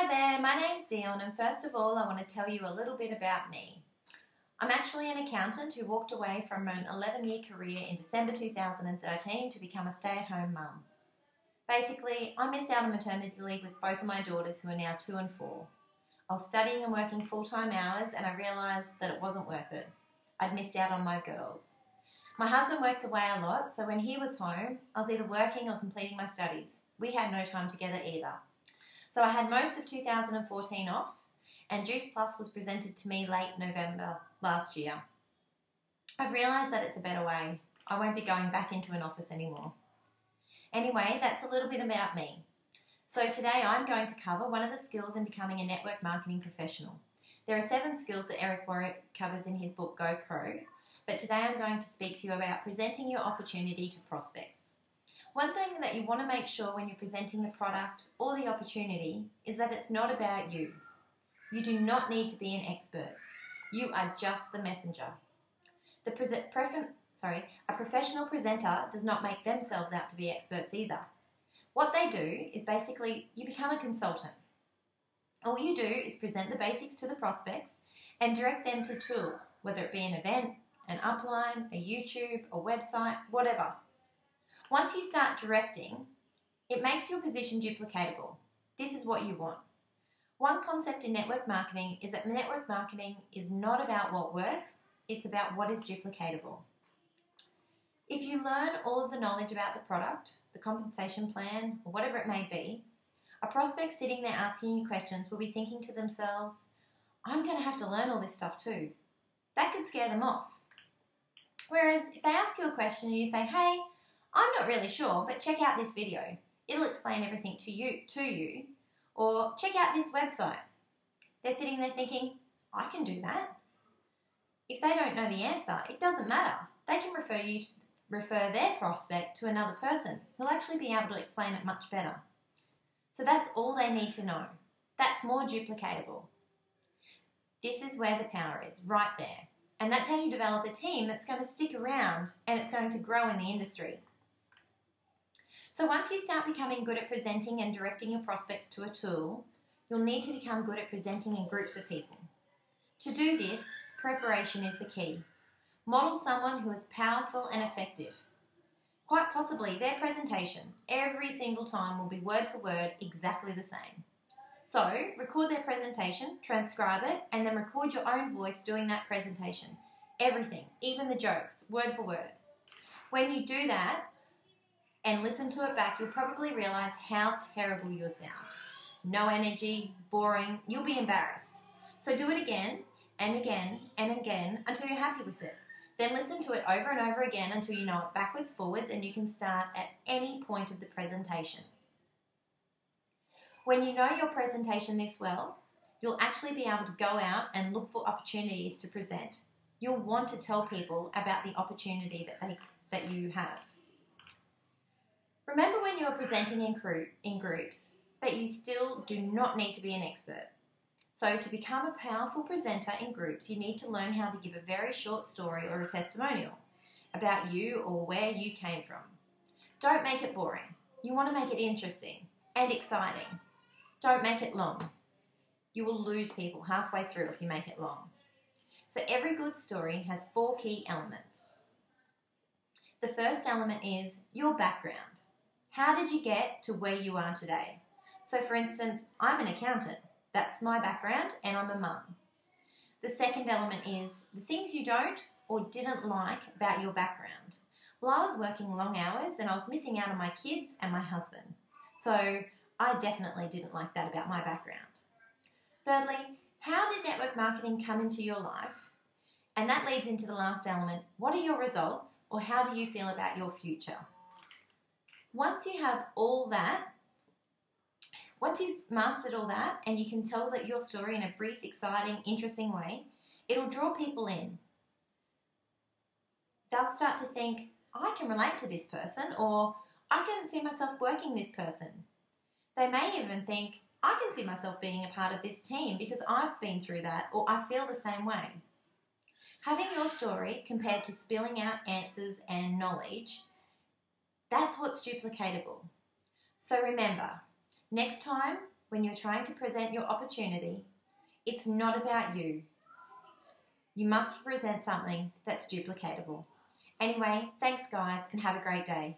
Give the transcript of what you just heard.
Hi there, my name's Deon, and first of all I want to tell you a little bit about me. I'm actually an accountant who walked away from an 11-year career in December 2013 to become a stay-at-home mum. Basically, I missed out on maternity leave with both of my daughters who are now 2 and 4. I was studying and working full-time hours and I realised that it wasn't worth it. I'd missed out on my girls. My husband works away a lot, so when he was home, I was either working or completing my studies. We had no time together either. So I had most of 2014 off, and Juice Plus was presented to me late November last year. I've realised that it's a better way. I won't be going back into an office anymore. Anyway, that's a little bit about me. So today I'm going to cover one of the skills in becoming a network marketing professional. There are 7 skills that Eric Warwick covers in his book Go Pro, but today I'm going to speak to you about presenting your opportunity to prospects. One thing that you want to make sure when you're presenting the product or the opportunity is that it's not about you. You do not need to be an expert. You are just the messenger. A professional presenter does not make themselves out to be experts either. What they do is basically you become a consultant. All you do is present the basics to the prospects and direct them to tools, whether it be an event, an upline, a YouTube, a website, whatever. Once you start directing, it makes your position duplicatable. This is what you want. One concept in network marketing is that network marketing is not about what works, it's about what is duplicatable. If you learn all of the knowledge about the product, the compensation plan, or whatever it may be, a prospect sitting there asking you questions will be thinking to themselves, I'm going to have to learn all this stuff too. That could scare them off. Whereas if they ask you a question and you say, hey, I'm not really sure, but check out this video. It'll explain everything to you. Or check out this website. They're sitting there thinking, I can do that. If they don't know the answer, it doesn't matter. They can refer their prospect to another person who'll actually be able to explain it much better. So that's all they need to know. That's more duplicatable. This is where the power is, right there. And that's how you develop a team that's going to stick around and it's going to grow in the industry. So once you start becoming good at presenting and directing your prospects to a tool, you'll need to become good at presenting in groups of people. To do this, preparation is the key. Model someone who is powerful and effective. Quite possibly their presentation, every single time, will be word for word exactly the same. So record their presentation, transcribe it, and then record your own voice doing that presentation. Everything, even the jokes, word for word. When you do that, and listen to it back, you'll probably realise how terrible you'll sound. No energy, boring, you'll be embarrassed. So do it again and again and again until you're happy with it. Then listen to it over and over again until you know it backwards, forwards, and you can start at any point of the presentation. When you know your presentation this well, you'll actually be able to go out and look for opportunities to present. You'll want to tell people about the opportunity that you have. Remember when you're presenting in groups that you still do not need to be an expert. So to become a powerful presenter in groups, you need to learn how to give a very short story or a testimonial about you or where you came from. Don't make it boring. You want to make it interesting and exciting. Don't make it long. You will lose people halfway through if you make it long. So every good story has 4 key elements. The first element is your background. How did you get to where you are today? So for instance, I'm an accountant. That's my background and I'm a mum. The second element is the things you don't or didn't like about your background. Well, I was working long hours and I was missing out on my kids and my husband. So I definitely didn't like that about my background. Thirdly, how did network marketing come into your life? And that leads into the last element. What are your results or how do you feel about your future? Once you have all that, once you've mastered all that and you can tell that your story in a brief, exciting, interesting way, it'll draw people in. They'll start to think, I can relate to this person, or I can see myself working this person. They may even think, I can see myself being a part of this team because I've been through that, or I feel the same way. Having your story compared to spilling out answers and knowledge, that's what's duplicatable. So remember, next time when you're trying to present your opportunity, it's not about you. You must present something that's duplicatable. Anyway, thanks guys and have a great day.